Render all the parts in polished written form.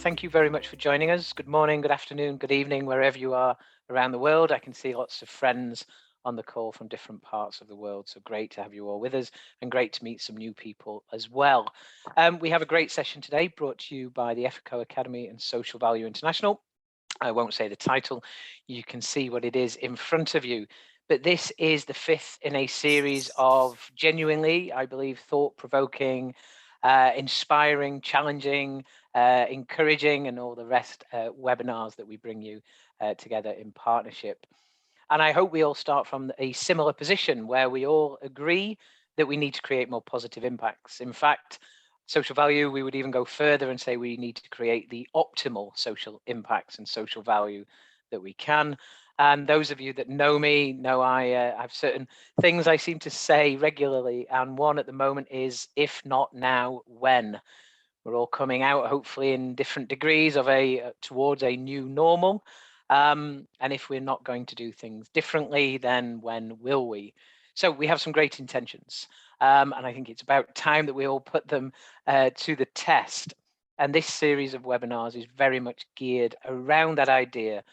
Thank you very much for joining us. Good morning, good afternoon, good evening, wherever you are around the world. I can see lots of friends on the call from different parts of the world. So great to have you all with us and great to meet some new people as well. We have a great session today brought to you by the Efiko.Academy and Social Value International. I won't say the title. You can see what it is in front of you. But this is the fifth in a series of genuinely, I believe, thought-provoking, inspiring, challenging, encouraging, and all the rest webinars that we bring you together in partnership. And I hope we all start from a similar position where we all agree that we need to create more positive impacts. In fact, social value, we would even go further and say we need to create the optimal social impacts and social value that we can. And those of you that know me know I have certain things I seem to say regularly. And one at the moment is, if not now, when? We're all coming out, hopefully in different degrees of towards a new normal. And if we're not going to do things differently, then when will we? So we have some great intentions. And I think it's about time that we all put them to the test. And this series of webinars is very much geared around that idea,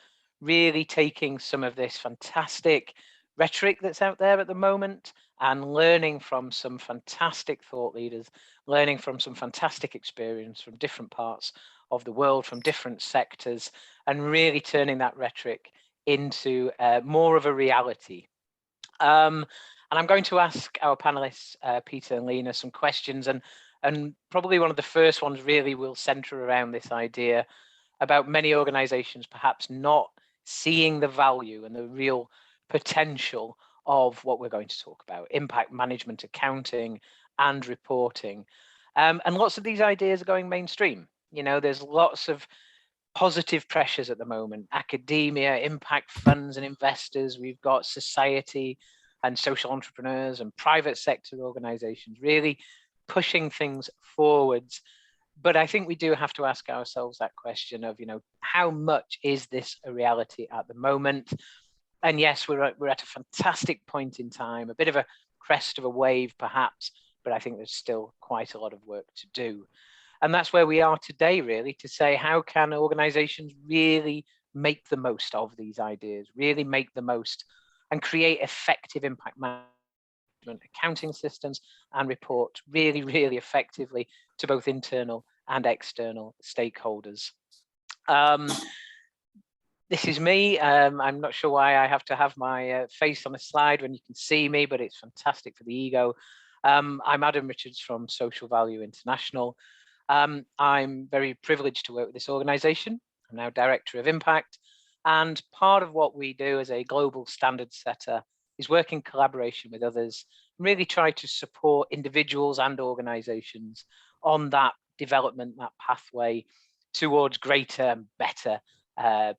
really taking some of this fantastic rhetoric that's out there at the moment and learning from some fantastic thought leaders, learning from some fantastic experience from different parts of the world, from different sectors, and really turning that rhetoric into more of a reality. And I'm going to ask our panelists, Pieter and Lina, some questions, and probably one of the first ones really will center around this idea about many organizations perhaps not seeing the value and the real potential of what we're going to talk about: impact management, accounting, and reporting. And lots of these ideas are going mainstream. You know, there's lots of positive pressures at the moment: academia, impact funds and investors. We've got society and social entrepreneurs and private sector organizations really pushing things forwards. But I think we do have to ask ourselves that question of, you know, how much is this a reality at the moment? And yes, we're at a fantastic point in time, a bit of a crest of a wave perhaps, but I think there's still quite a lot of work to do. And that's where we are today, really, to say, how can organizations really make the most of these ideas, really make the most and create effective impact management, accounting systems, and report really, really effectively to both internal and external stakeholders. This is me. I'm not sure why I have to have my face on a slide when you can see me, but it's fantastic for the ego. I'm Adam Richards from Social Value International. I'm very privileged to work with this organization. I'm now Director of Impact. And part of what we do as a global standard setter is work in collaboration with others, and really try to support individuals and organizations on that development, that pathway towards greater and better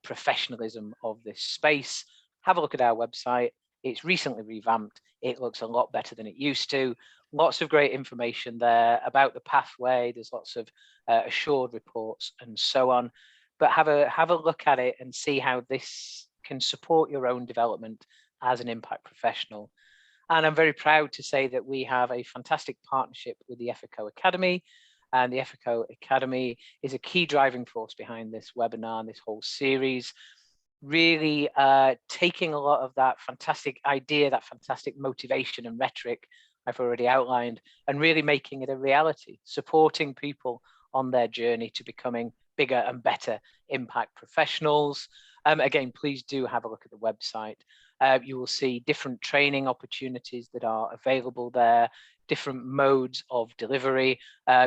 professionalism of this space. Have a look at our website. It's recently revamped. It looks a lot better than it used to. Lots of great information there about the pathway. There's lots of assured reports and so on. But have a look at it and see how this can support your own development as an impact professional. And I'm very proud to say that we have a fantastic partnership with the Efiko.Academy. And the Efiko.Academy is a key driving force behind this webinar and this whole series, really taking a lot of that fantastic idea, that fantastic motivation and rhetoric I've already outlined, and really making it a reality, supporting people on their journey to becoming bigger and better impact professionals. Again, please do have a look at the website. You will see different training opportunities that are available there, different modes of delivery.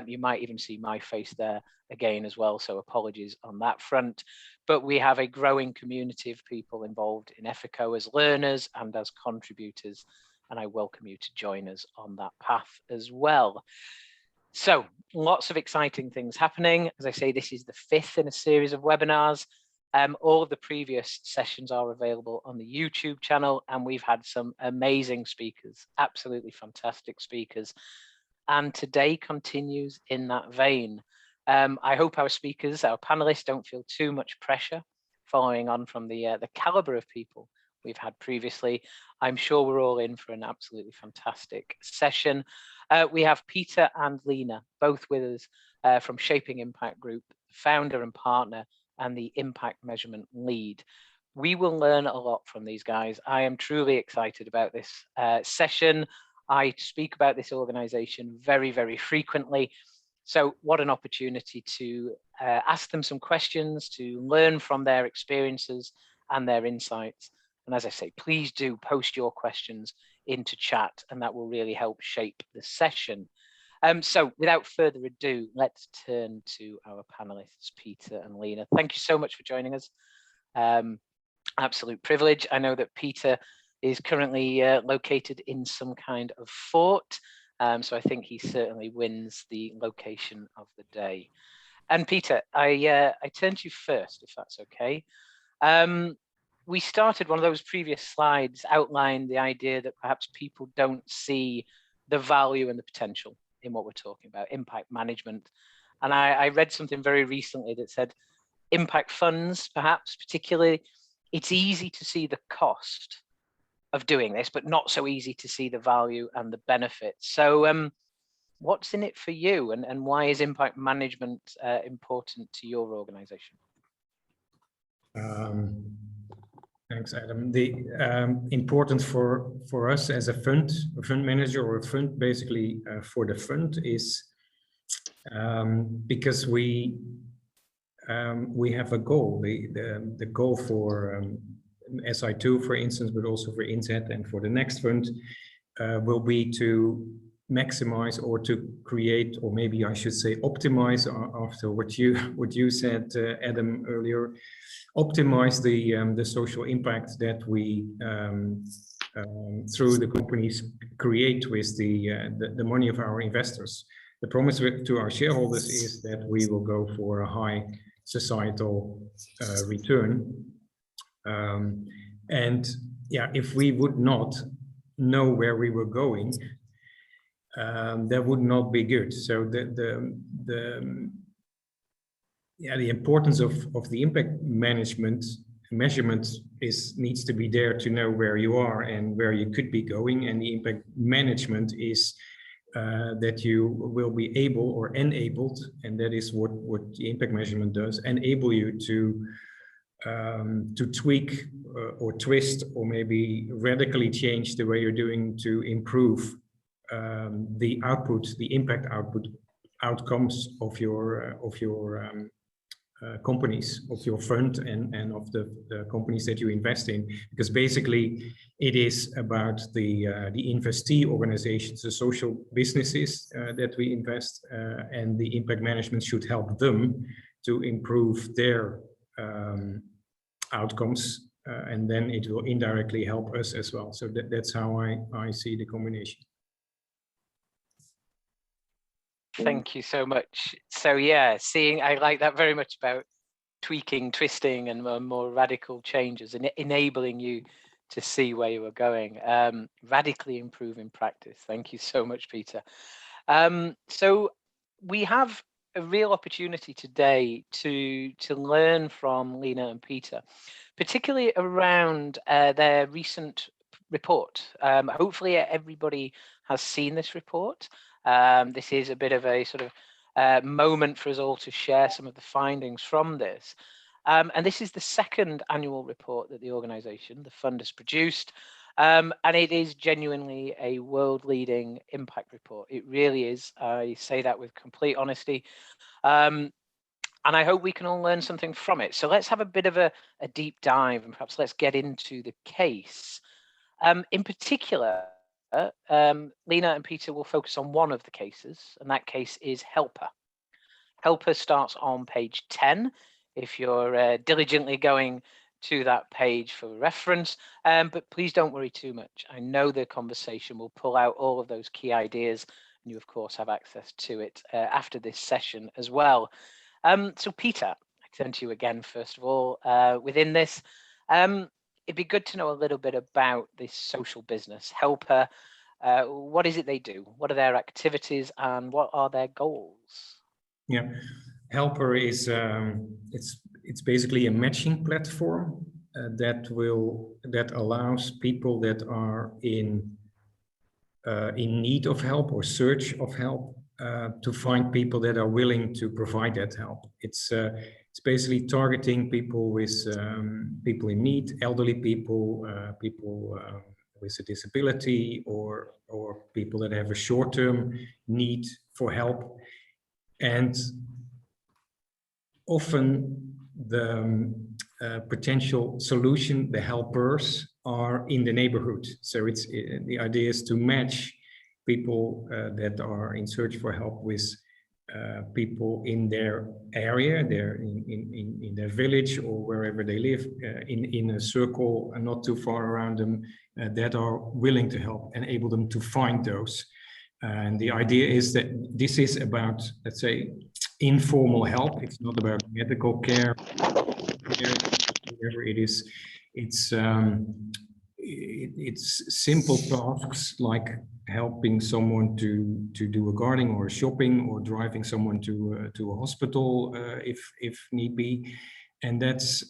You might even see my face there again as well, so apologies on that front. But we have a growing community of people involved in Efiko as learners and as contributors, and I welcome you to join us on that path as well. So lots of exciting things happening. As I say, this is the fifth in a series of webinars. All of the previous sessions are available on the YouTube channel, and we've had some amazing speakers, absolutely fantastic speakers. And today continues in that vein. I hope our speakers, our panelists, don't feel too much pressure following on from the caliber of people we've had previously. I'm sure we're all in for an absolutely fantastic session. We have Pieter and Lina, both with us from Shaping Impact Group, founder and partner, and the impact measurement lead. We will learn a lot from these guys. I am truly excited about this session. I speak about this organization very, very frequently. So what an opportunity to ask them some questions, to learn from their experiences and their insights. And as I say, please do post your questions into chat, and that will really help shape the session. So without further ado, let's turn to our panelists, Pieter and Lina. Thank you so much for joining us. Absolute privilege. I know that Pieter is currently located in some kind of fort, so I think he certainly wins the location of the day. And Pieter, I turn to you first, if that's okay. We started one of those previous slides outlined the idea that perhaps people don't see the value and the potential in what we're talking about, impact management. And I read something very recently that said impact funds, perhaps particularly, it's easy to see the cost of doing this, but not so easy to see the value and the benefits. So what's in it for you, and why is impact management important to your organization? Thanks, Adam. The important for us as a fund manager or a fund, basically for the fund, is because we have a goal. The goal for SI2, for instance, but also for INSET and for the next fund, will be to maximize or to create, or maybe I should say optimize, after what you said, Adam, earlier, optimize the social impact that we through the companies create with the money of our investors. The promise to our shareholders is that we will go for a high societal return. And yeah, if we would not know where we were going, that would not be good. So the importance of the impact measurement needs to be there to know where you are and where you could be going. And the impact management is that you will be able or enabled, and that is what the impact measurement does, enable you to tweak or twist or maybe radically change the way you're doing to improve the output, the impact outcomes of your companies, of your fund, and of the companies that you invest in. Because basically it is about the investee organizations, the social businesses that we invest, and the impact management should help them to improve their outcomes, and then it will indirectly help us as well. So that's how I see the combination. Thank you so much. So yeah, I like that very much about tweaking, twisting, and more radical changes, and enabling you to see where you are going. Radically improving practice. Thank you so much, Pieter. So we have a real opportunity today to learn from Lina and Pieter, particularly around their recent report. Hopefully everybody has seen this report. This is a bit of a sort of moment for us all to share some of the findings from this. And this is the second annual report that the organization, the fund, has produced. And it is genuinely a world-leading impact report. It really is. I say that with complete honesty. And I hope we can all learn something from it. So let's have a bit of a deep dive, and perhaps let's get into the case. In particular, Lina and Pieter will focus on one of the cases, and that case is Helper. Helper starts on page 10, if you're diligently going to that page for reference, but please don't worry too much. I know the conversation will pull out all of those key ideas, and you of course have access to it after this session as well. So Pieter, I turn to you again first of all. Within this, it'd be good to know a little bit about this social business, Helper. What is it they do? What are their activities, and what are their goals? Yeah, Helper is it's basically a matching platform that allows people that are in need of help or search of help to find people that are willing to provide that help. It's basically targeting people with people in need, elderly people, people with a disability, or people that have a short-term need for help. And often the potential solution, the helpers, are in the neighborhood. So it's the idea is to match people that are in search for help with people in their area, in their village or wherever they live, in a circle and not too far around them, that are willing to help, and able them to find those. And the idea is that this is about, let's say, informal help. It's not about medical care, whatever it is. It's simple tasks like helping someone to do a gardening or shopping, or driving someone to a hospital if need be, and that's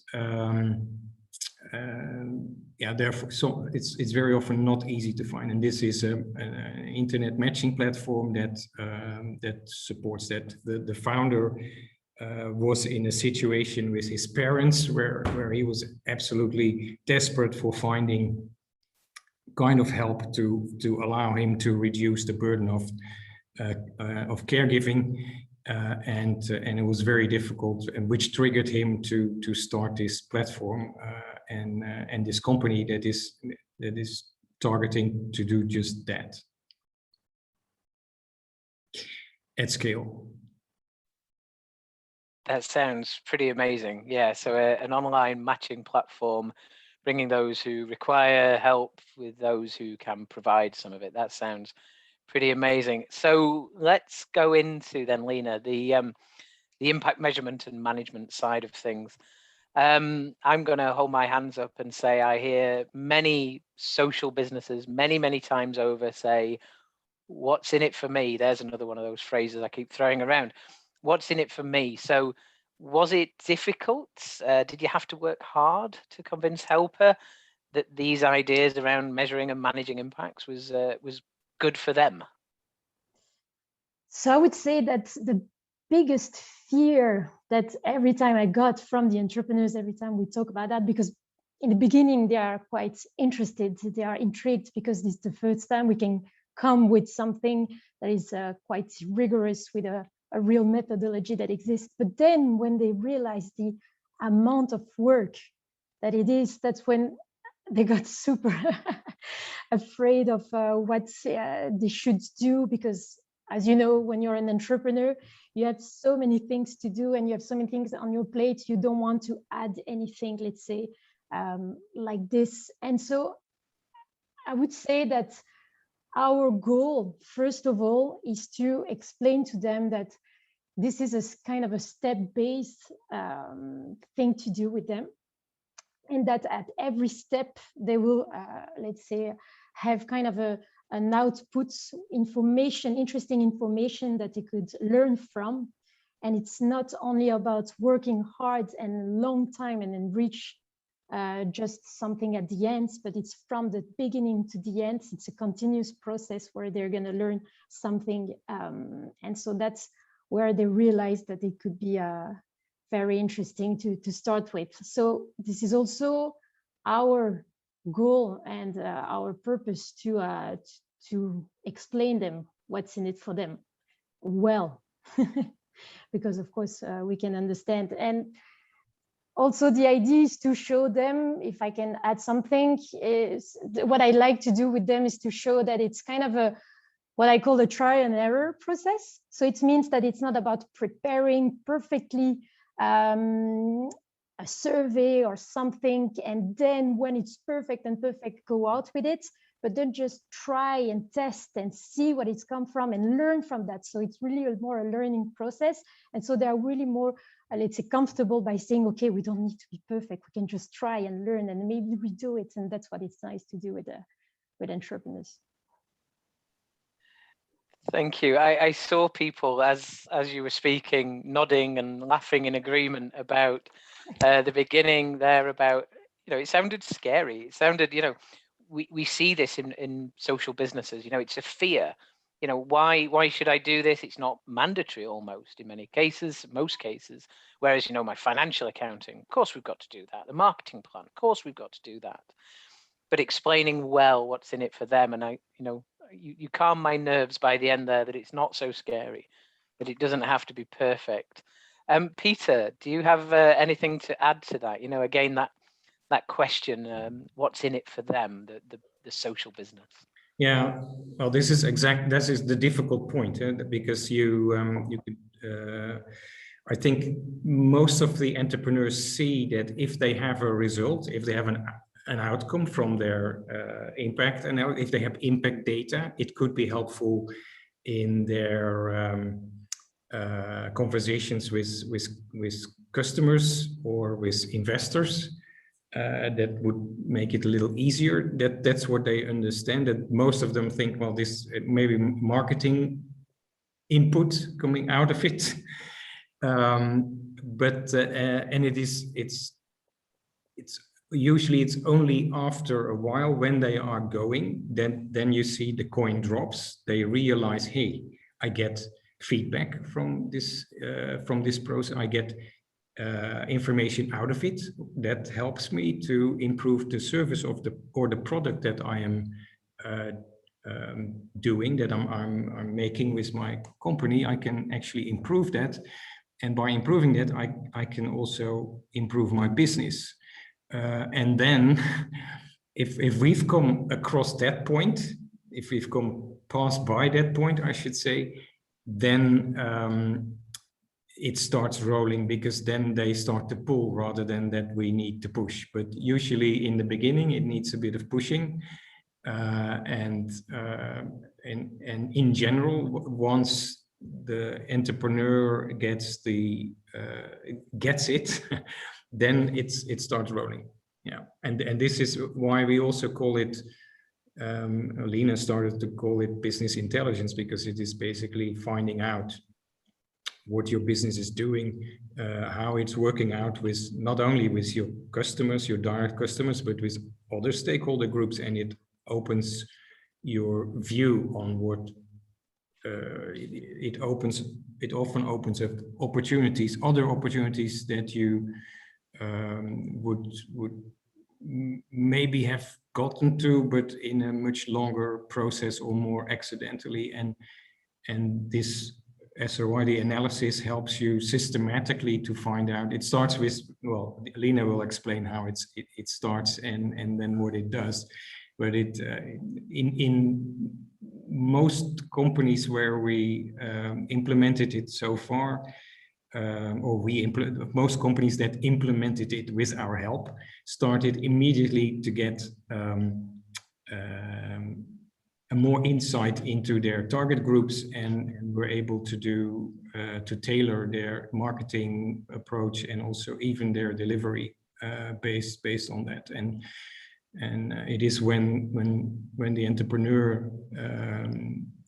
therefore, so it's very often not easy to find. And this is an internet matching platform that supports that. The founder was in a situation with his parents where he was absolutely desperate for finding kind of help to allow him to reduce the burden of caregiving, and it was very difficult, and which triggered him to start this platform and this company that is targeting to do just that at scale. That sounds pretty amazing. Yeah, so an online matching platform, bringing those who require help with those who can provide some of it. That sounds pretty amazing. So let's go into then, Lina, the impact measurement and management side of things. I'm going to hold my hands up and say I hear many social businesses many times over say, "What's in it for me?" There's another one of those phrases I keep throwing around. What's in it for me? So was it difficult? Did you have to work hard to convince Helper that these ideas around measuring and managing impacts was good for them? So I would say that the biggest fear that every time I got from the entrepreneurs, every time we talk about that, because in the beginning they are quite interested, they are intrigued, because this is the first time we can come with something that is quite rigorous, with a real methodology that exists. But then when they realize the amount of work that it is, that's when they got super afraid of what they should do, because as you know, when you're an entrepreneur, you have so many things to do and you have so many things on your plate. You don't want to add anything, let's say, like this. And so I would say that our goal, first of all, is to explain to them that this is a kind of a step-based thing to do with them. And that at every step, they will, let's say, have kind of an output information, interesting information that they could learn from. And it's not only about working hard and long time and then reach just something at the end, but it's from the beginning to the end. It's a continuous process where they're going to learn something. And so that's where they realize that it could be very interesting to start with. So this is also our goal and our purpose to explain them what's in it for them well, because of course we can understand. And also the idea is to show them, if I can add something, is what I like to do with them is to show that it's kind of what I call a trial and error process. So it means that it's not about preparing perfectly a survey or something, and then when it's perfect, go out with it, but then just try and test and see what it's come from and learn from that. So it's really more a learning process. And so they're really more, let's say, comfortable by saying, okay, we don't need to be perfect. We can just try and learn, and maybe we do it. And that's what it's nice to do with entrepreneurs. Thank you. I saw people as you were speaking, nodding and laughing in agreement about the beginning there, about it sounded scary. It sounded, we see this in social businesses. It's a fear. Why should I do this? It's not mandatory almost in many cases, most cases. Whereas, my financial accounting, of course we've got to do that. The marketing plan, of course we've got to do that. But explaining well what's in it for them, and you calm my nerves by the end there that it's not so scary, that it doesn't have to be perfect. Pieter, do you have anything to add to that? Again, that question, what's in it for them, the social business? Yeah, well, this is the difficult point, because you could, I think most of the entrepreneurs see that if they have a result, if they have an outcome from their impact, and if they have impact data, it could be helpful in their conversations with customers or with investors. That would make it a little easier. That's what they understand. That most of them think, well, this maybe marketing input coming out of it, but it's usually it's only after a while, when they are going, then you see the coin drops. They realize, hey, I get feedback from this process. I get information out of it that helps me to improve the service of the product that I am doing, that I'm making with my company. I can actually improve that, and by improving that, I can also improve my business. And then, if we've come across that point, if we've come past by that point, I should say, then it starts rolling, because then they start to pull rather than that we need to push. But usually in the beginning, it needs a bit of pushing. And in general, once the entrepreneur gets it, then it starts rolling. Yeah, and this is why we also call it. Lina started to call it business intelligence, because it is basically finding out what your business is doing, how it's working out with not only with your customers, your direct customers, but with other stakeholder groups, and it opens your view on what it often opens up opportunities, other opportunities that you would maybe have gotten to, but in a much longer process or more accidentally. And this SRYD analysis helps you systematically to find out. It starts with, well, Lina will explain how it starts and then what it does. But it in most companies where we implemented it so far, or most companies that implemented it with our help, started immediately to get a more insight into their target groups, and were able to do to tailor their marketing approach, and also even their delivery based on that. And it is when the entrepreneur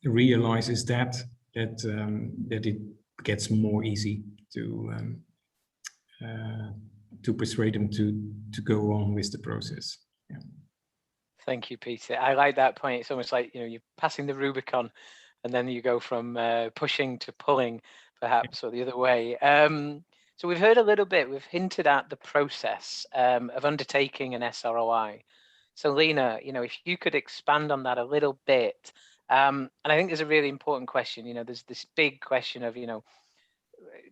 realizes that it gets more easy to persuade them to go on with the process. Yeah. Thank you, Pieter. I like that point. It's almost like, you're passing the Rubicon, and then you go from pushing to pulling, perhaps, or the other way. So we've heard a little bit, we've hinted at the process of undertaking an SROI. So Lina, if you could expand on that a little bit. And I think there's a really important question. There's this big question of,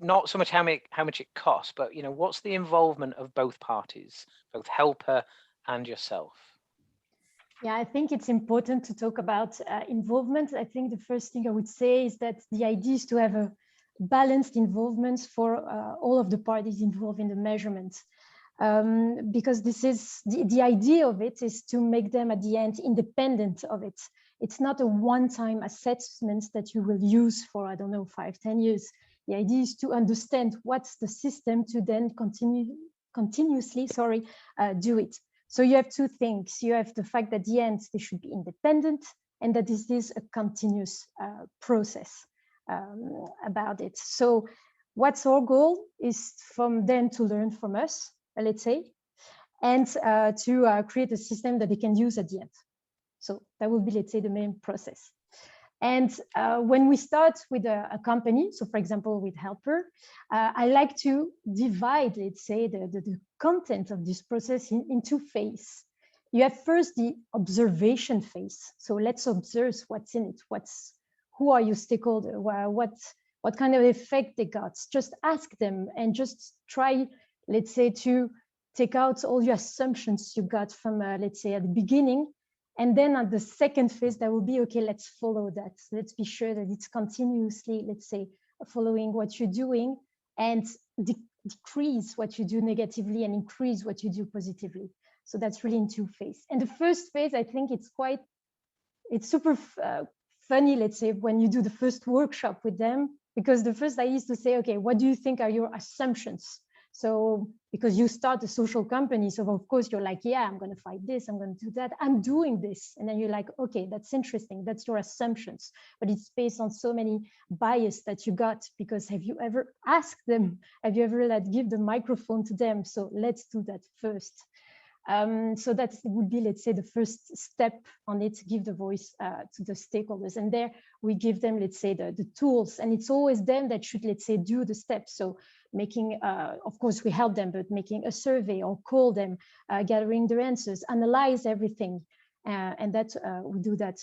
not so much how much it costs, but, what's the involvement of both parties, both helper and yourself? Yeah, I think it's important to talk about involvement. I think the first thing I would say is that the idea is to have a balanced involvement for all of the parties involved in the measurement. Because this is the idea of it is to make them at the end independent of it. It's not a one-time assessment that you will use for, 5-10 years. The idea is to understand what's the system to then continuously do it. So you have two things. You have the fact that at the end they should be independent, and that this is a continuous process about it. So what's our goal is from them to learn from us, let's say, and to create a system that they can use at the end. So that will be, let's say, the main process. And when we start with a company, so for example, with Helper, I like to divide, let's say, the content of this process in two phases. You have first the observation phase. So let's observe what's in it. Who are your stakeholders? What kind of effect they got? Just ask them and just try, let's say, to take out all your assumptions you got from, let's say, at the beginning. And then at the second phase, that will be, okay, let's follow that. Let's be sure that it's continuously, let's say, following what you're doing and decrease what you do negatively and increase what you do positively. So that's really in two phases. And the first phase, I think it's super funny, let's say, when you do the first workshop with them, because the first I used to say, okay, what do you think are your assumptions? So because you start a social company, so of course you're like, yeah, I'm going to fight this, I'm going to do that, I'm doing this. And then you're like, okay, that's interesting. That's your assumptions, but it's based on so many bias that you got, because have you ever asked them? Have you ever give the microphone to them? So let's do that first. So that would be, let's say, the first step on it, give the voice to the stakeholders. And there we give them, let's say, the tools, and it's always them that should, let's say, do the steps. So making, of course, we help them, but making a survey or call them, gathering their answers, analyze everything. And that we do that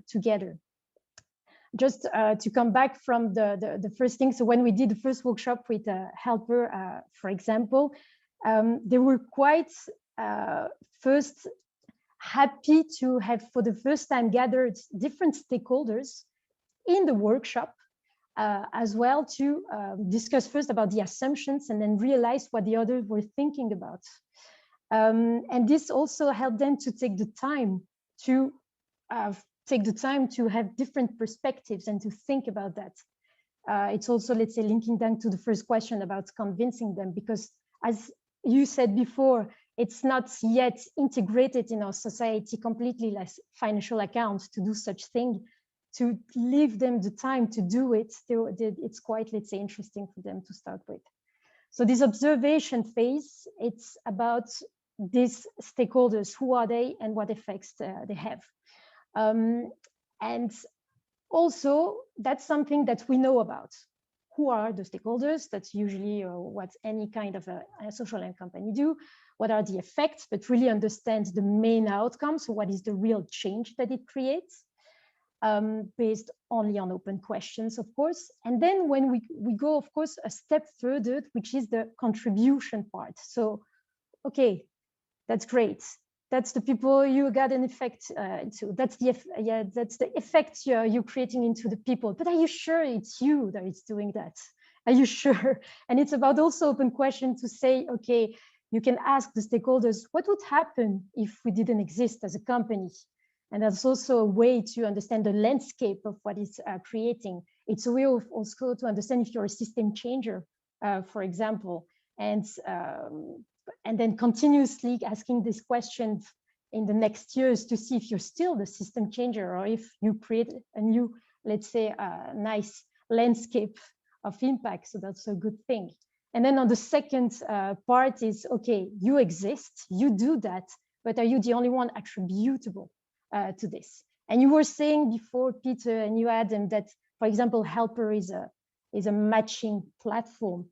together. Just to come back from the first thing. So when we did the first workshop with Helper, for example, they were quite first happy to have for the first time gathered different stakeholders in the workshop, as well to discuss first about the assumptions and then realize what the others were thinking about. And this also helped them to take the time to have different perspectives and to think about that. It's also, let's say, linking down to the first question about convincing them, because as you said before, it's not yet integrated in our society completely, like financial accounts, to do such thing. To leave them the time to do it, it's quite, let's say, interesting for them to start with. So this observation phase, it's about these stakeholders, who are they and what effects they have. And also, that's something that we know about. Who are the stakeholders? That's usually what any kind of a social end company do. What are the effects? But really understand the main outcome. So what is the real change that it creates? Based only on open questions, of course. And then when we go, of course, a step further, which is the contribution part. So, okay, that's great. That's the people you got an effect to. That's the effect you're creating into the people. But are you sure it's you that is doing that? Are you sure? And it's about also open question to say, okay, you can ask the stakeholders, what would happen if we didn't exist as a company? And that's also a way to understand the landscape of what is creating. It's a way of also to understand if you're a system changer, for example, and then continuously asking this question in the next years to see if you're still the system changer or if you create a new, let's say, nice landscape of impact. So that's a good thing. And then on the second part is, okay, you exist, you do that, but are you the only one attributable to this? And you were saying before, Pieter, and you, Adam, that, for example, Helper is a matching platform.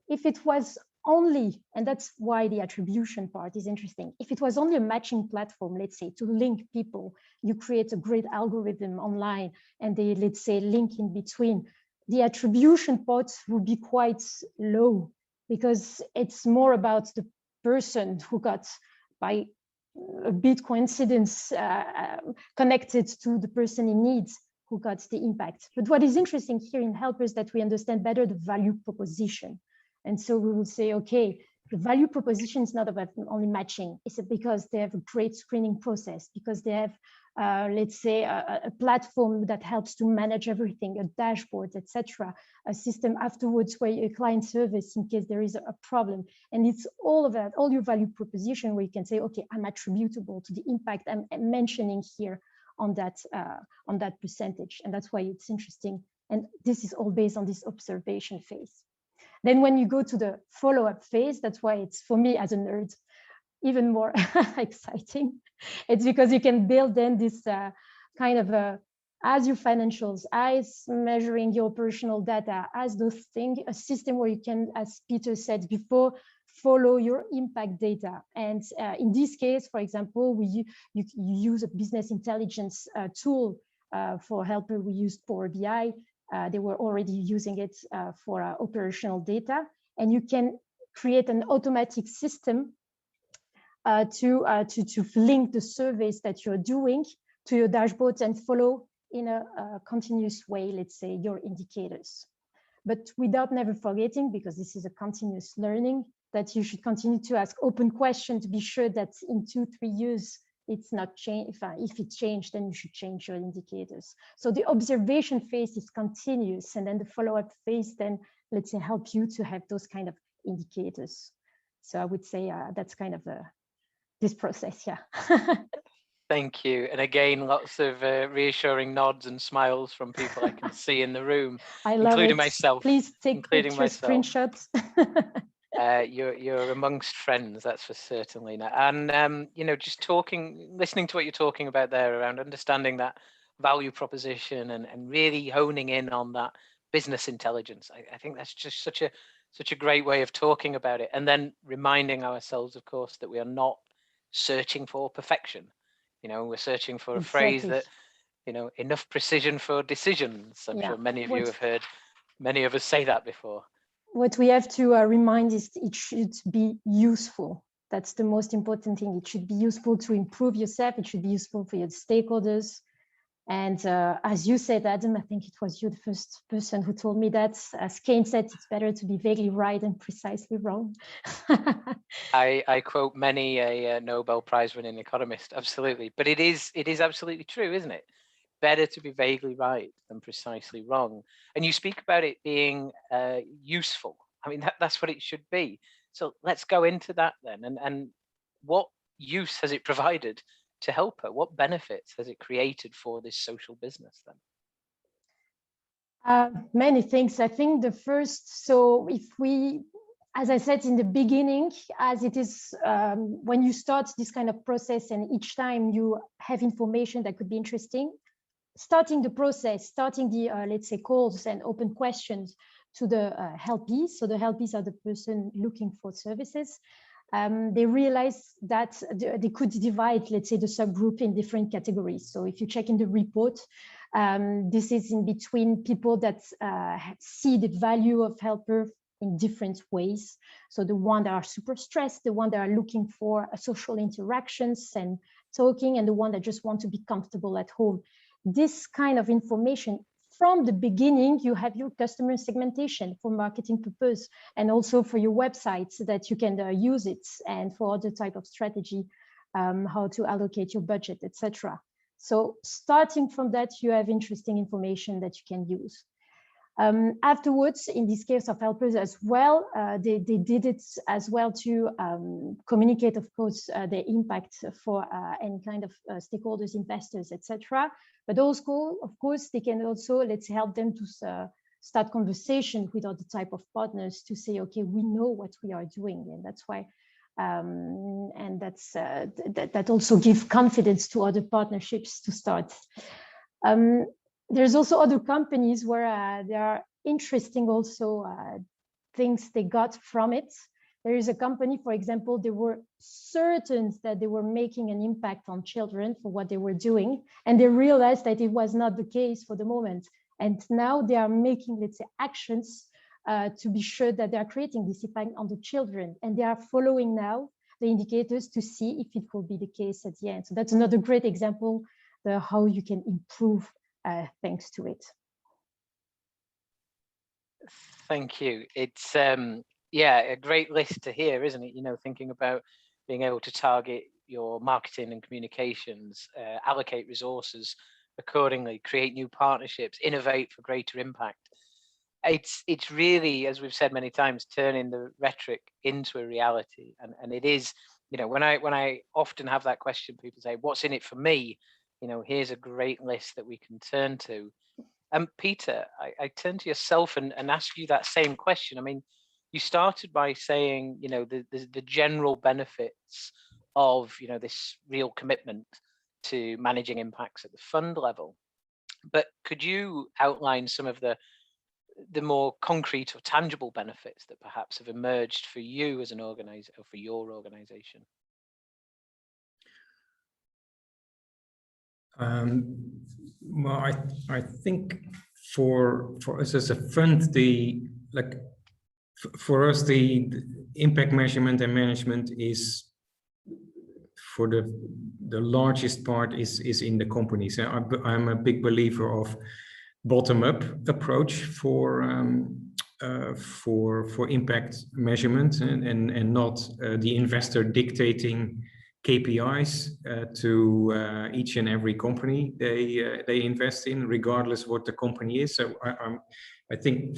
If it was only, and that's why the attribution part is interesting, if it was only a matching platform, let's say, to link people, you create a great algorithm online and they, let's say, link in between, the attribution part would be quite low, because it's more about the person who got, by a bit coincidence, connected to the person in need who got the impact. But what is interesting here in Helper is that we understand better the value proposition. And so we will say, okay, the value proposition is not about only matching. It's because they have a great screening process, because they have, let's say, a platform that helps to manage everything, a dashboard, etc., a system afterwards where a client service in case there is a problem. And it's all of that, all your value proposition, where you can say, okay, I'm attributable to the impact I'm mentioning here on that percentage. And that's why it's interesting. And this is all based on this observation phase. Then when you go to the follow-up phase, that's why it's, for me as a nerd, even more exciting. It's because you can build then this kind of as your financials, as measuring your operational data, as those things, a system where you can, as Pieter said before, follow your impact data. And in this case, for example, you use a business intelligence tool for helper. We used Power BI. They were already using it for operational data. And you can create an automatic system to link the surveys that you're doing to your dashboards and follow in a continuous way, let's say, your indicators. But without never forgetting, because this is a continuous learning, that you should continue to ask open questions to be sure that in 2-3 years, it's not changed. If it changed, then you should change your indicators. So the observation phase is continuous, and then the follow-up phase then, let's say, help you to have those kind of indicators. So I would say that's kind of this process, yeah. Thank you. And again, lots of reassuring nods and smiles from people I can see in the room, I love including it. myself. Please take including pictures, myself. screenshots. You're amongst friends, that's for certain, Lina. And you know, just listening to what you're talking about there around understanding that value proposition and really honing in on that business intelligence. I think that's just such a great way of talking about it. And then reminding ourselves, of course, that we are not searching for perfection. You know, we're searching for a phrase that, you know, enough precision for decisions. I'm sure many of you have heard many of us say that before. What we have to remind is it should be useful. That's the most important thing. It should be useful to improve yourself. It should be useful for your stakeholders. And as you said, Adam, I think it was you, the first person who told me that. As Kane said, it's better to be vaguely right than precisely wrong. I quote many a Nobel Prize winning economist, absolutely. But it is absolutely true, isn't it? Better to be vaguely right than precisely wrong. And you speak about it being useful. I mean, that's what it should be. So let's go into that then. And what use has it provided to help her? What benefits has it created for this social business then? Many things. I think the first, so if we, as I said in the beginning, as it is when you start this kind of process and each time you have information that could be interesting, starting the process, starting the, let's say, calls and open questions to the helpees. So the helpees are the person looking for services. They realize that they could divide, let's say, the subgroup in different categories. So if you check in the report, this is in between people that see the value of helper in different ways. So the one that are super stressed, the one that are looking for social interactions and talking, and the one that just want to be comfortable at home. This kind of information, from the beginning, you have your customer segmentation for marketing purpose and also for your website so that you can use it, and for other type of strategy, how to allocate your budget, etc. So starting from that, you have interesting information that you can use. Afterwards, in this case of helpers as well, they did it as well to communicate, of course, the impact for any kind of stakeholders, investors, etc. But also, of course, they can also, let's help them to start conversation with other type of partners to say, okay, we know what we are doing, and that's why, and that's that also gives confidence to other partnerships to start. There's also other companies where there are interesting also things they got from it. There is a company, for example, they were certain that they were making an impact on children for what they were doing, and they realized that it was not the case for the moment. And now they are making, let's say, actions to be sure that they are creating this impact on the children, and they are following now the indicators to see if it will be the case at the end. So that's another great example of how you can improve thanks to it. Thank you. It's yeah, a great list to hear, isn't it? You know, thinking about being able to target your marketing and communications, allocate resources accordingly, create new partnerships, innovate for greater impact. It's really, as we've said many times, turning the rhetoric into a reality. And it is, you know, when I often have that question, people say, what's in it for me? You know, here's a great list that we can turn to. Pieter, I turn to yourself and ask you that same question. I mean, you started by saying, you know, the general benefits of, you know, this real commitment to managing impacts at the fund level. But could you outline some of the more concrete or tangible benefits that perhaps have emerged for you as an organizer, or for your organization? Well, I think for us as a fund, for us the impact measurement and management is, for the largest part, is in the companies. I'm a big believer of bottom-up approach for impact measurement, and not the investor dictating KPIs to each and every company they invest in, regardless what the company is. So I think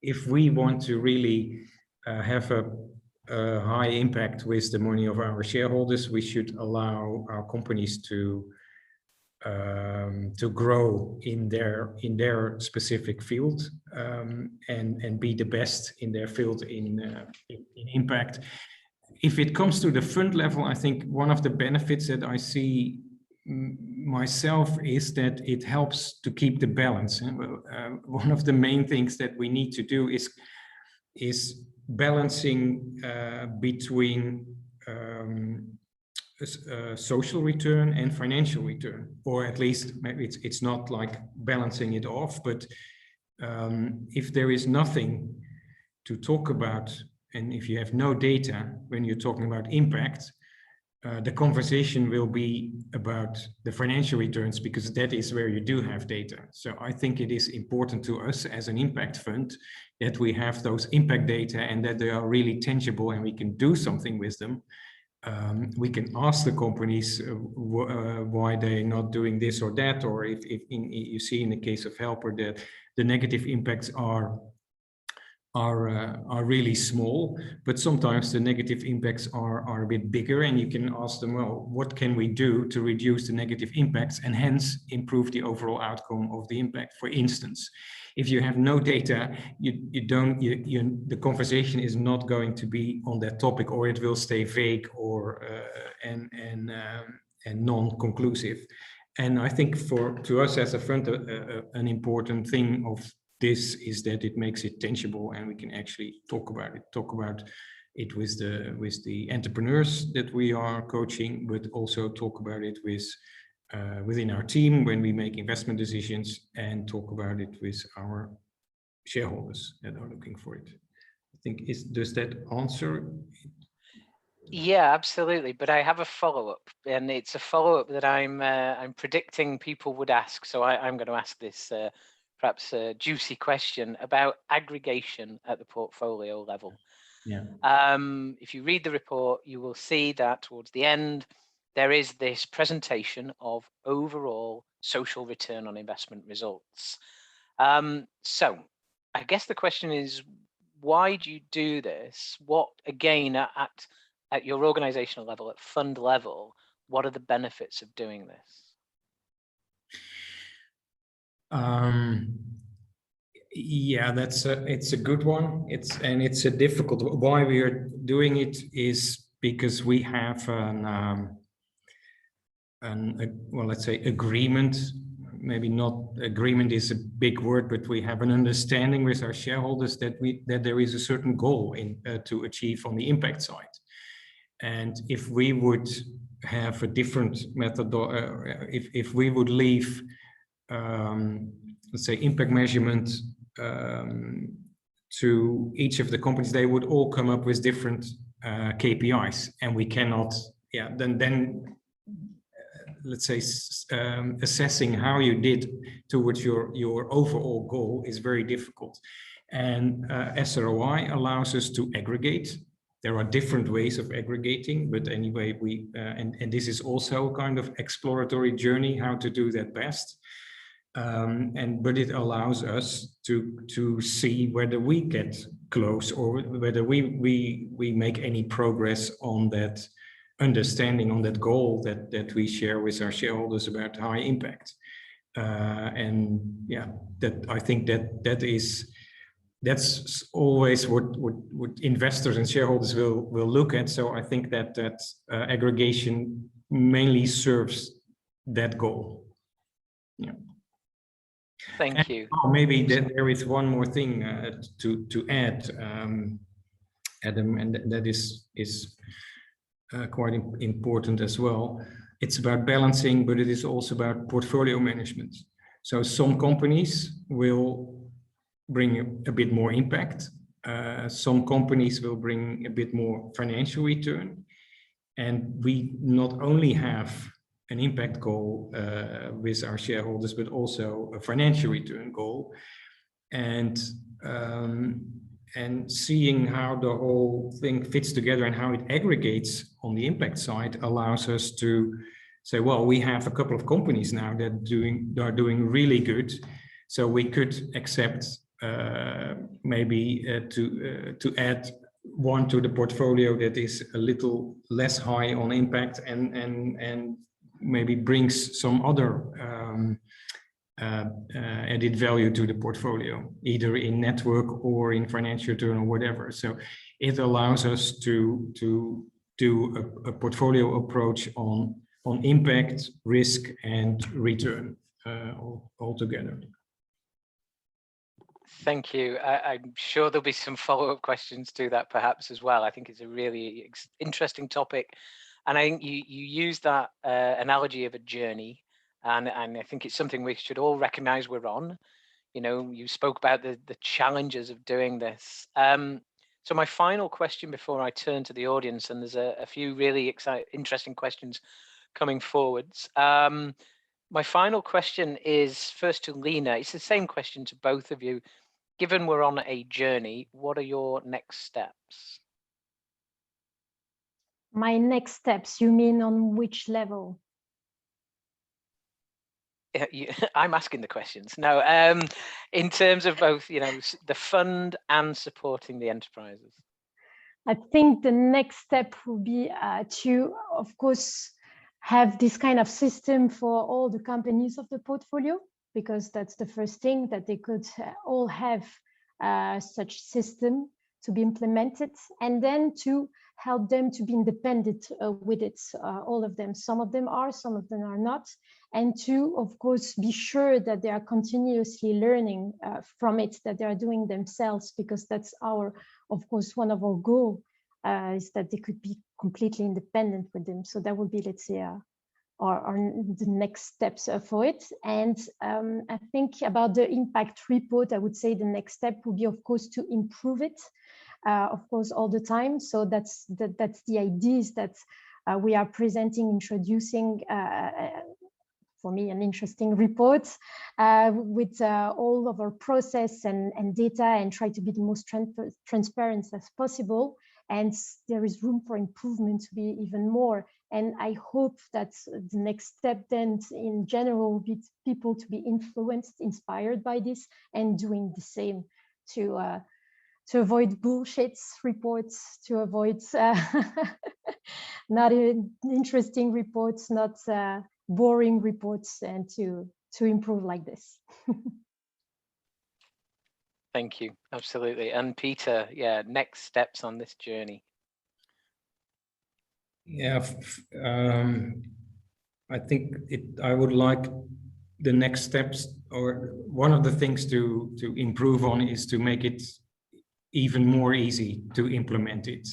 if we want to really have a high impact with the money of our shareholders, we should allow our companies to grow in their specific field, and be the best in their field in impact. If it comes to the fund level, I think one of the benefits that I see myself is that it helps to keep the balance. One of the main things that we need to do is balancing between social return and financial return, or at least maybe it's not like balancing it off, but if there is nothing to talk about, and if you have no data when you're talking about impact, the conversation will be about the financial returns, because that is where you do have data. So I think it is important to us as an impact fund that we have those impact data, and that they are really tangible and we can do something with them. We can ask the companies why they're not doing this or that, or if you see in the case of Helper that the negative impacts are really small, but sometimes the negative impacts are a bit bigger, and you can ask them, well, what can we do to reduce the negative impacts and hence improve the overall outcome of the impact? For instance, if you have no data, the conversation is not going to be on that topic, or it will stay vague or and non-conclusive. And I think to us as a fund, an important thing of this is that it makes it tangible, and we can actually talk about it with the entrepreneurs that we are coaching, but also talk about it within our team when we make investment decisions, and talk about it with our shareholders that are looking for it. I think does that answer? Yeah, absolutely. But I have a follow-up, and it's a follow-up that I'm predicting people would ask. So I'm going to ask this perhaps a juicy question about aggregation at the portfolio level. Yeah. If you read the report, you will see that towards the end, there is this presentation of overall social return on investment results. So I guess the question is, why do you do this? What, again, at your organizational level, at fund level, what are the benefits of doing this? Yeah, it's a good one. It's a difficult. Why we are doing it is because we have let's say agreement. Maybe not agreement is a big word, but we have an understanding with our shareholders that there is a certain goal to achieve on the impact side. And if we would have a different method, if we would leave, let's say, impact measurement to each of the companies, they would all come up with different KPIs, and we cannot. Yeah, then let's say assessing how you did towards your overall goal is very difficult. And SROI allows us to aggregate. There are different ways of aggregating, but anyway, and this is also a kind of exploratory journey how to do that best. But it allows us to see whether we get close, or whether we make any progress on that understanding, on that goal that we share with our shareholders about high impact. And yeah, that I think that is that's always what investors and shareholders will look at. So I think that aggregation mainly serves that goal. Yeah. Thank you. Maybe there is one more thing to add, Adam, and that is quite important as well. It's about balancing, but it is also about portfolio management. So some companies will bring a bit more impact. Some companies will bring a bit more financial return. And we not only have an impact goal with our shareholders, but also a financial return goal. And seeing how the whole thing fits together and how it aggregates on the impact side allows us to say, well, we have a couple of companies now that are doing really good. So we could accept maybe to add one to the portfolio that is a little less high on impact and maybe brings some other added value to the portfolio, either in network or in financial return or whatever. So it allows us to do a portfolio approach on impact, risk, and return all together. Thank you. I'm sure there'll be some follow-up questions to that perhaps as well. I think it's a really interesting topic. And I think you use that analogy of a journey. And I think it's something we should all recognize we're on. You know, you spoke about the challenges of doing this. So my final question before I turn to the audience, and there's a few really interesting questions coming forwards. My final question is first to Lina. It's the same question to both of you. Given we're on a journey, what are your next steps? My next steps, you mean on which level? I'm asking the questions. No, in terms of both, you know, the fund and supporting the enterprises. I think the next step will be to, of course, have this kind of system for all the companies of the portfolio, because that's the first thing, that they could all have such system to be implemented, and then to help them to be independent with it, all of them. Some of them are, some of them are not. And to, of course, be sure that they are continuously learning from it, that they are doing themselves, because that's our, of course, one of our goals is that they could be completely independent with them. So that would be, let's say, the next steps for it. And I think about the impact report, I would say the next step would be, of course, to improve it, of course, all the time. So that's the ideas that we are presenting, introducing, for me, an interesting report with all of our process and data, and try to be the most transparent as possible. And there is room for improvement to be even more. And I hope that the next step then in general will be people to be influenced, inspired by this, and doing the same to avoid bullshit reports, to avoid not interesting reports, not boring reports, and to improve like this. Thank you. Absolutely. And Pieter, yeah, next steps on this journey. Yeah, I think I would like the next steps, or one of the things to improve on is to make it even more easy to implement it.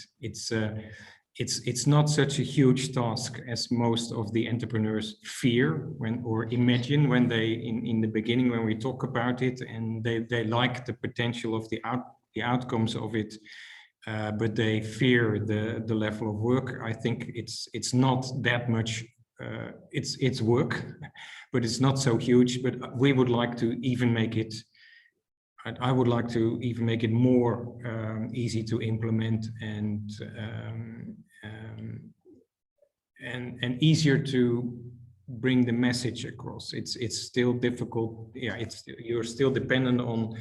It's not such a huge task as most of the entrepreneurs fear or imagine when they in the beginning when we talk about it, and they like the potential of the outcomes of it, but they fear the level of work. I think it's not that much. It's work, but it's not so huge. But we would like to even make it. I would like to even make it more easy to implement and easier to bring the message across. It's still difficult. Yeah, you're still dependent on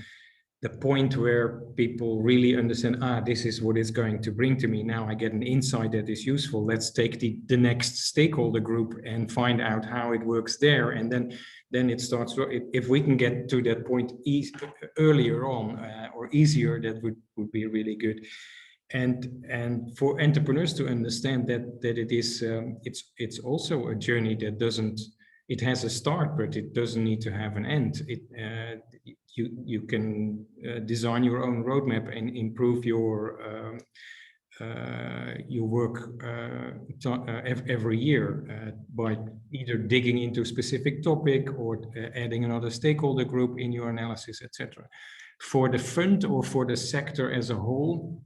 the point where people really understand, this is what it's going to bring to me. Now I get an insight that is useful. Let's take the next stakeholder group and find out how it works there. And then then it starts. If we can get to that point earlier on or easier, that would be really good. And for entrepreneurs to understand that it is it's also a journey that doesn't. It has a start, but it doesn't need to have an end. You can design your own roadmap and improve your work every year by either digging into a specific topic or adding another stakeholder group in your analysis, etc. For the fund or for the sector as a whole,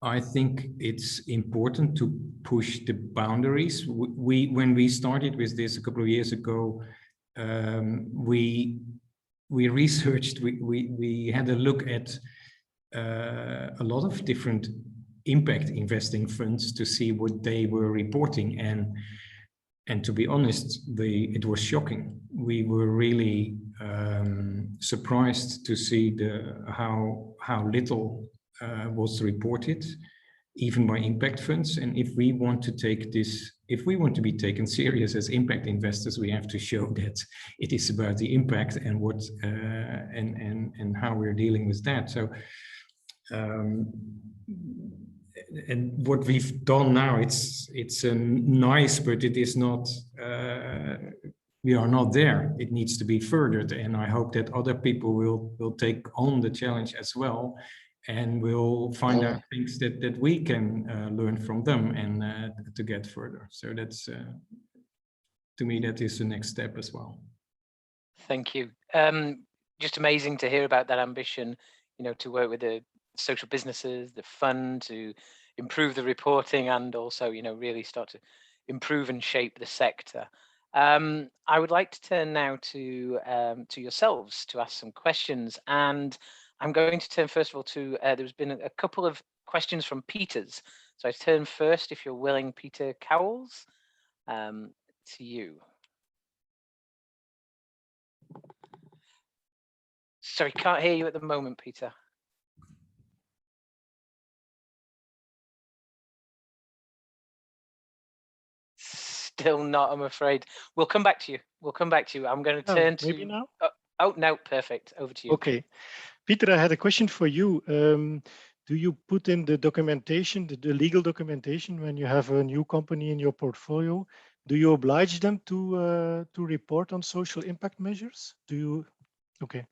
I think it's important to push the boundaries. When we started with this a couple of years ago, we researched, we had a look at a lot of different impact investing funds to see what they were reporting, and to be honest, it was shocking. We were really surprised to see how little was reported, even by impact funds. And if we want to take this, if we want to be taken serious as impact investors, we have to show that it is about the impact and what and how we're dealing with that. So and what we've done now, it's nice, but it is not. We are not there. It needs to be furthered, and I hope that other people will take on the challenge as well, and we'll find out things that we can learn from them and to get further. So that's to me, that is the next step as well. Thank you. Just amazing to hear about that ambition, to work with the social businesses, the fund, to improve the reporting, and also, really start to improve and shape the sector. I would like to turn now to yourselves to ask some questions, and I'm going to turn first of all to, there's been a couple of questions from Pieter's. So I turn first, if you're willing, Pieter Cowles, to you. Sorry, can't hear you at the moment, Pieter. Still not, I'm afraid. We'll come back to you. I'm going to turn to... Maybe now? Oh, no, perfect. Over to you. Okay. Pieter, I had a question for you. Do you put in the documentation, the legal documentation, when you have a new company in your portfolio? Do you oblige them to report on social impact measures? Do you? Okay.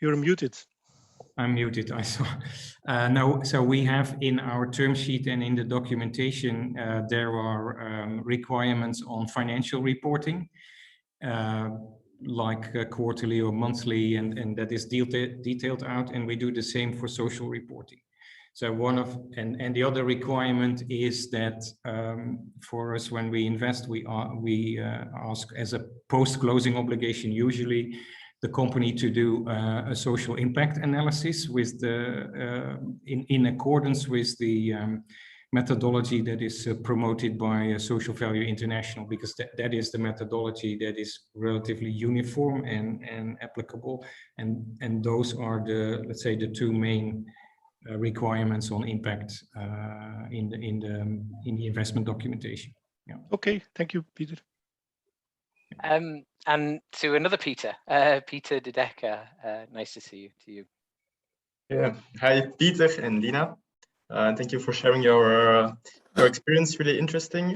You're muted. I'm muted, I saw. No, so we have in our term sheet and in the documentation, there are requirements on financial reporting, like quarterly or monthly, and that is detailed out, and we do the same for social reporting. So and the other requirement is that for us, when we invest, we ask as a post-closing obligation, usually, the company to do a social impact analysis with in accordance with the methodology that is promoted by Social Value International, because that is the methodology that is relatively uniform and applicable, and those are let's say the two main requirements on impact in the investment documentation. Yeah. Okay, thank you, Pieter. And to another Pieter, Pieter de Decker, nice to see you. Yeah, hi Pieter and Lina. Thank you for sharing your experience. Really interesting,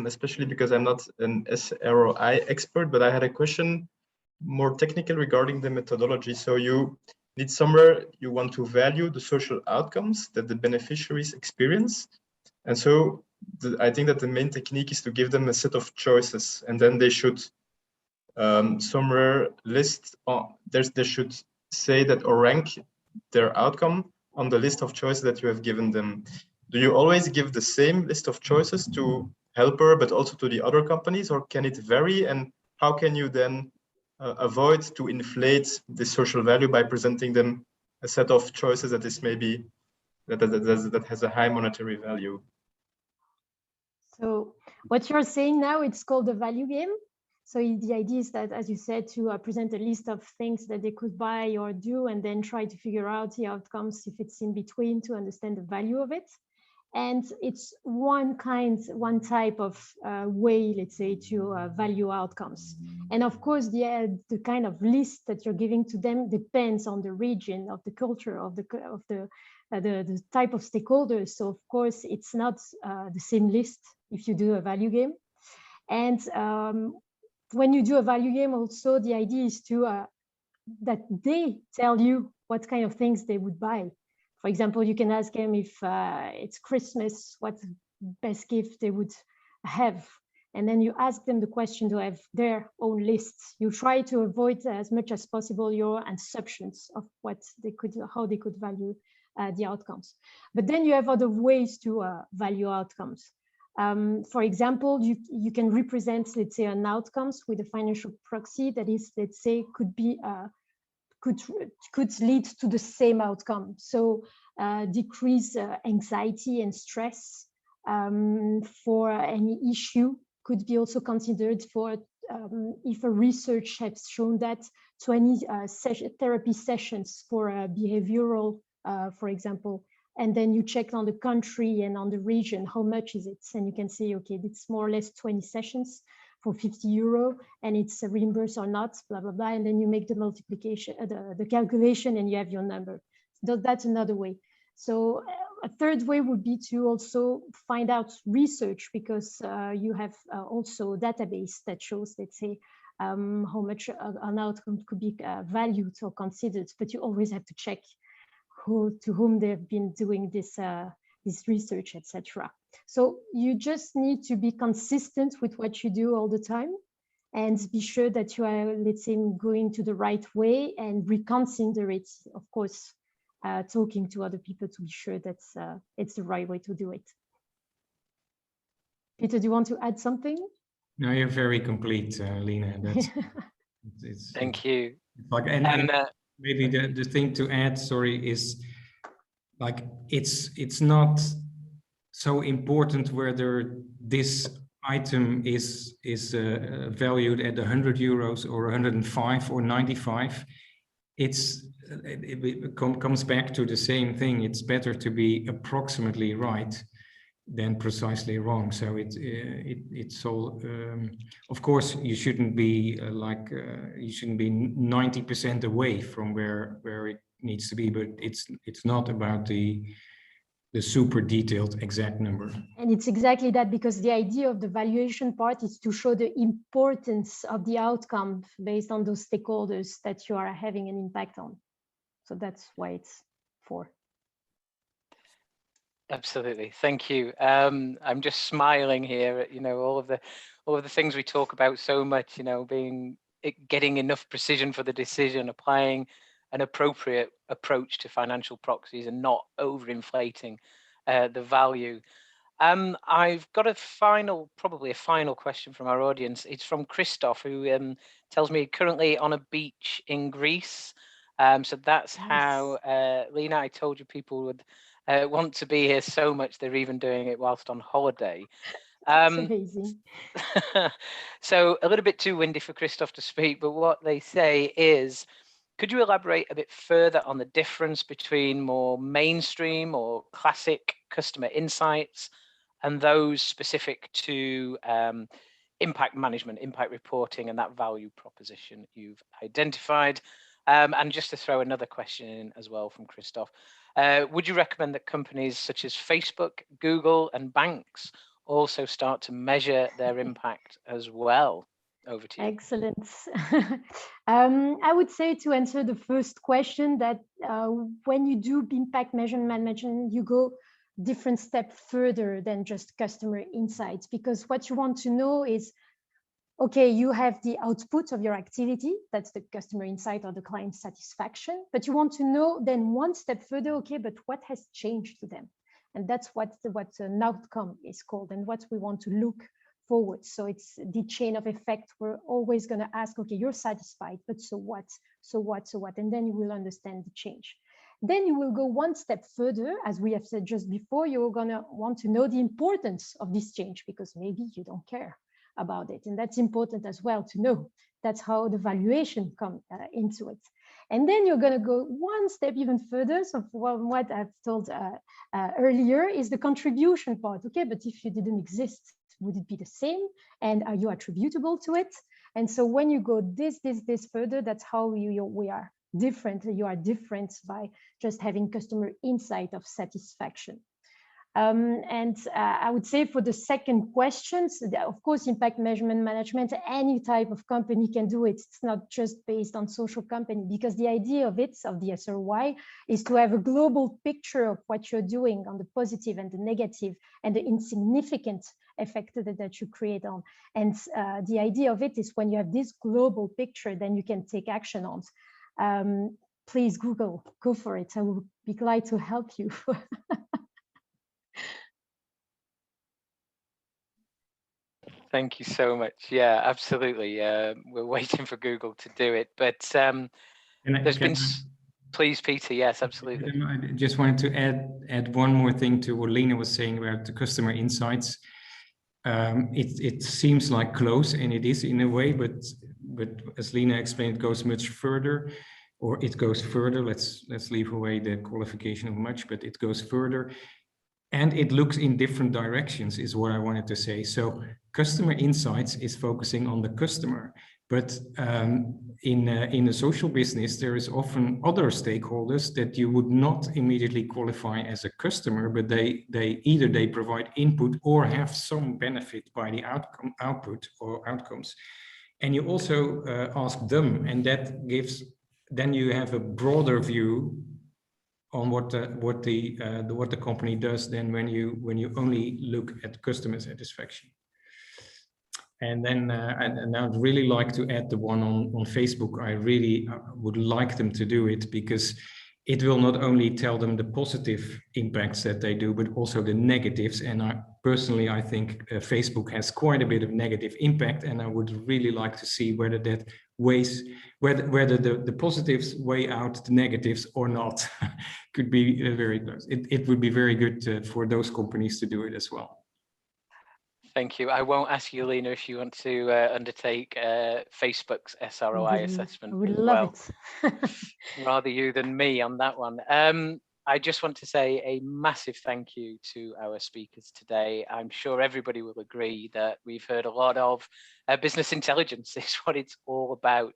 especially because I'm not an SROI expert, but I had a question more technical regarding the methodology. So you need somewhere you want to value the social outcomes that the beneficiaries experience, and so I think that the main technique is to give them a set of choices, and then they should somewhere list they should say that or rank their outcome on the list of choices that you have given them. Do you always give the same list of choices to Helper, but also to the other companies, or can it vary? And how can you then avoid to inflate the social value by presenting them a set of choices that is maybe that has a high monetary value? So what you're saying now, it's called the value game. So the idea is that, as you said, to present a list of things that they could buy or do, and then try to figure out the outcomes if it's in between to understand the value of it. And it's one type of way, let's say, to value outcomes. And of course, the kind of list that you're giving to them depends on the region, of the culture, of the type of stakeholders. So of course, it's not the same list if you do a value game. And when you do a value game, also the idea is to that they tell you what kind of things they would buy. For example, you can ask them if it's Christmas, what best gift they would have. And then you ask them the question to have their own lists. You try to avoid as much as possible your assumptions of what they could, how they could value the outcomes. But then you have other ways to value outcomes. For example, you can represent, let's say, an outcomes with a financial proxy that is, let's say, could lead to the same outcome. So decrease anxiety and stress for any issue could be also considered for if a research has shown that 20 therapy sessions for behavioral, for example, and then you check on the country and on the region, how much is it? And you can say, okay, it's more or less 20 sessions for 50 euro, and it's reimbursed or not, blah, blah, blah. And then you make the multiplication, the calculation, and you have your number. So that's another way. So a third way would be to also find out research, because you have also a database that shows, let's say, how much an outcome could be valued or considered, but you always have to check to whom they've been doing this research, etc. So you just need to be consistent with what you do all the time, and be sure that you are, let's say, going to the right way, and reconsider it, of course, talking to other people to be sure that it's the right way to do it. Pieter, do you want to add something? No, you're very complete, Lina. That's Thank you. Like, and maybe the thing to add, sorry, is like it's not so important whether this item is valued at 100 euros or 105 or 95. It comes back to the same thing. It's better to be approximately right than precisely wrong. So it's all. Of course, you shouldn't be you shouldn't be 90% away from where it needs to be. But it's not about the super detailed exact number. And it's exactly that, because the idea of the valuation part is to show the importance of the outcome based on those stakeholders that you are having an impact on. So that's why it's for. Absolutely, thank you. I'm just smiling here at, all of the things we talk about so much. Getting enough precision for the decision, applying an appropriate approach to financial proxies, and not overinflating the value. I've got probably a final question from our audience. It's from Christoph, who tells me currently on a beach in Greece. So that's nice. How, Lina, I told you people would want to be here so much, they're even doing it whilst on holiday. That's amazing. So a little bit too windy for Christoph to speak, but what they say is, could you elaborate a bit further on the difference between more mainstream or classic customer insights and those specific to impact management, impact reporting, and that value proposition you've identified? And just to throw another question in as well from Christoph, would you recommend that companies such as Facebook, Google, and banks also start to measure their impact as well? Over to you. Excellent. I would say, to answer the first question, that when you do impact measurement, you go different step further than just customer insights, because what you want to know is, okay, you have the output of your activity, that's the customer insight or the client satisfaction, but you want to know then one step further, okay, but what has changed to them? And that's what an outcome is called, and what we want to look forward. So it's the chain of effect. We're always going to ask, okay, you're satisfied, but so what? So what? So what? And then you will understand the change. Then you will go one step further, as we have said just before. You're going to want to know the importance of this change, because maybe you don't care about it, and that's important as well to know. That's how the valuation comes into it. And then you're going to go one step even further. So from what I've told earlier is the contribution part. Okay, but if you didn't exist, would it be the same? And are you attributable to it? And so when you go this further, that's how we are different. You are different by just having customer insight of satisfaction. And I would say for the second question, so of course, impact measurement management, any type of company can do it. It's not just based on social company, because the idea of it, of the SROI, is to have a global picture of what you're doing on the positive and the negative and the insignificant effect that you create on. And the idea of it is when you have this global picture, then you can take action on. Please Google, go for it. I will be glad to help you. Thank you so much. Yeah, absolutely. We're waiting for Google to do it, but there's been. Please, Peter. Yes, absolutely. I just wanted to add one more thing to what Lina was saying about the customer insights. It seems like close, and it is in a way, but as Lina explained, it goes much further, or it goes further. Let's leave away the qualification of much, but it goes further. And it looks in different directions, is what I wanted to say. So customer insights is focusing on the customer, but in a social business, there is often other stakeholders that you would not immediately qualify as a customer, but they either provide input or have some benefit by the output or outcomes. And you also ask them, and that gives, then you have a broader view on what the company does than when you only look at customer satisfaction. And then and I'd really like to add the one on Facebook. I really would like them to do it, because it will not only tell them the positive impacts that they do, but also the negatives. And I think Facebook has quite a bit of negative impact, and I would really like to see whether that whether the positives weigh out the negatives or not. Could be very close. It would be very good for those companies to do it as well. Thank you. I won't ask you, Lina, if you want to undertake Facebook's SROI assessment. I would love it. Rather you than me on that one. I just want to say a massive thank you to our speakers today. I'm sure everybody will agree that we've heard a lot of business intelligence is what it's all about.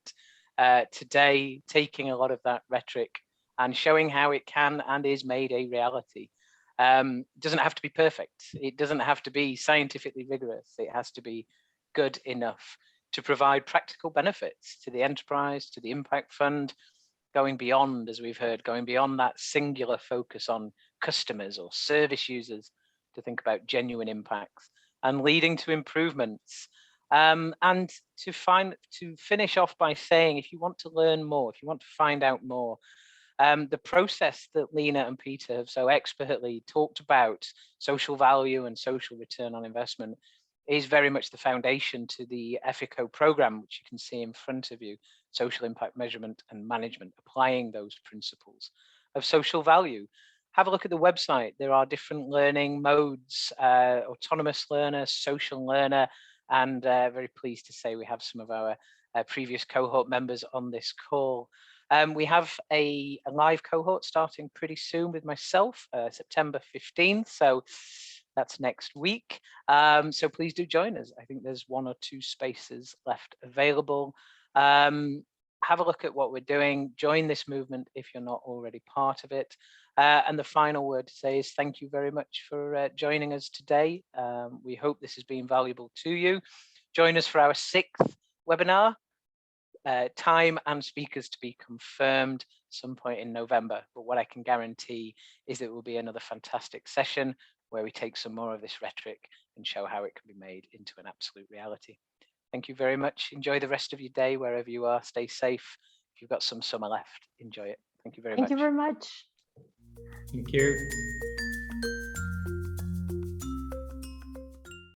Today, taking a lot of that rhetoric and showing how it can and is made a reality. It doesn't have to be perfect. It doesn't have to be scientifically rigorous. It has to be good enough to provide practical benefits to the enterprise, to the impact fund, going beyond, as we've heard, going beyond that singular focus on customers or service users to think about genuine impacts and leading to improvements. And to finish off by saying, if you want to learn more, if you want to find out more, the process that Lina and Pieter have so expertly talked about, social value and social return on investment, is very much the foundation to the Efiko program, which you can see in front of you, social impact measurement and management, applying those principles of social value. Have a look at the website. There are different learning modes, autonomous learner, social learner, and very pleased to say we have some of our previous cohort members on this call. We have a live cohort starting pretty soon with myself, September 15th. So that's next week. So please do join us. I think there's 1 or 2 spaces left available. Have a look at what we're doing. Join this movement if you're not already part of it. And the final word to say is thank you very much for joining us today. We hope this has been valuable to you. Join us for our 6th webinar. Time and speakers to be confirmed some point in November. But what I can guarantee is it will be another fantastic session where we take some more of this rhetoric and show how it can be made into an absolute reality. Thank you very much. Enjoy the rest of your day wherever you are. Stay safe. If you've got some summer left, enjoy it. Thank you very much. Thank you very much. Thank you.